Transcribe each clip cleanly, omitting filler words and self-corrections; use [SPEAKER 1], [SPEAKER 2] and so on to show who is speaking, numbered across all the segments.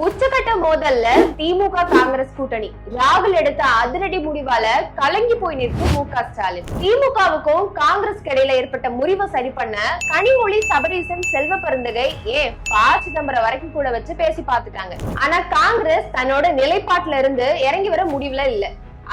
[SPEAKER 1] உச்சகட்ட மோதல்ல திமுக காங்கிரஸ் கூட்டணி. ராகுல் எடுத்த அதிரடி முடிவால கலங்கி போய் நிற்கும் மு.க.ஸ்டாலின். திமுகவுக்கும் காங்கிரஸ் இடையில ஏற்பட்ட முறிவை சரி பண்ண கனிமொழி, சபரீசன், செல்வ பெருந்தகை சிதம்பரம் வரைக்கும் கூட வச்சு பேசி பார்த்துட்டாங்க. ஆனா காங்கிரஸ் தன்னோட நிலைப்பாட்டுல இருந்து இறங்கி வர முடிவுல இல்ல.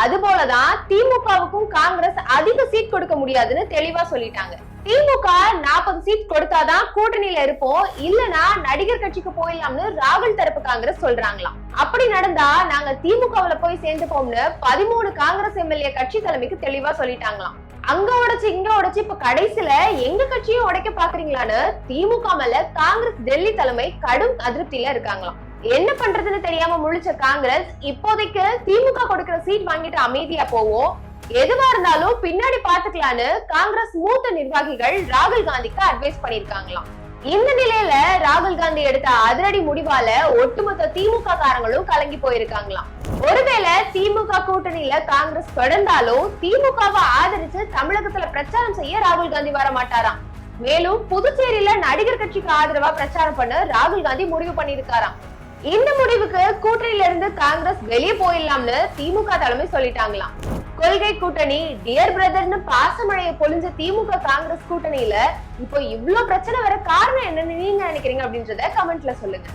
[SPEAKER 1] அதுபோலதான் திமுகவுக்கும் காங்கிரஸ் அதிக சீட் கொடுக்க முடியாதுன்னு தெளிவா சொல்லிட்டாங்க. திமுக 40 சீட் கொடுத்தாதான் கூட்டணியில இருப்போம், இல்லனா நடிகர் கட்சிக்கு போயிடலாம்னு ராகுல் தரப்பு காங்கிரஸ் சொல்றாங்களாம். அப்படி நடந்தா நாங்க திமுகவுல போய் சேர்ந்துப்போம்னு 13 காங்கிரஸ் எம்எல்ஏ கட்சி தலைமைக்கு தெளிவா சொல்லிட்டாங்களாம். அங்க உடைச்சு இங்க உடைச்சு இப்ப கடைசியில எங்க கட்சியும் உடைக்க பாக்குறீங்களான்னு திமுக மேல காங்கிரஸ் டெல்லி தலைமை கடும் அதிருப்தியில இருக்காங்களாம். என்ன பண்றதுன்னு தெரியாம முழிச்ச காங்கிரஸ் இப்போதைக்கு திமுக கொடுக்கிற சீட் வாங்கிட்டு அமைதியா போவோம், எதுவா இருந்தாலும் பின்னாடி பாத்துக்கலான்னு காங்கிரஸ் மூத்த நிர்வாகிகள் ராகுல் காந்திக்கு அட்வைஸ் பண்ணிருக்காங்களாம். இந்த நிலையில ராகுல் காந்தி எடுத்த அதிரடி முடிவால ஒட்டுமொத்த திமுக காரங்களும் கலங்கி போயிருக்காங்களாம். ஒருவேளை திமுக கூட்டணியில காங்கிரஸ் தொடர்ந்தாலும் திமுகவை ஆதரிச்சு தமிழகத்துல பிரச்சாரம் செய்ய ராகுல் காந்தி வர மாட்டாராம். மேலும் புதுச்சேரியில நடிகர் கட்சிக்கு ஆதரவா பிரச்சாரம் பண்ண ராகுல் காந்தி முடிவு பண்ணிருக்காராம். இந்த முடிவுக்கு கூட்டணியில இருந்து காங்கிரஸ் வெளியே போயிடலாம்னு திமுக தலைமை சொல்லிட்டாங்களாம். கொள்கை கூட்டணி, டியர் பிரதர்னு பாசமழைய பொழிஞ்ச திமுக காங்கிரஸ் கூட்டணியில இப்போ இவ்ளோ பிரச்சனை வர காரணம் என்னன்னு நீங்க நினைக்கிறீங்க அப்படின்றத கமெண்ட்ல சொல்லுங்க.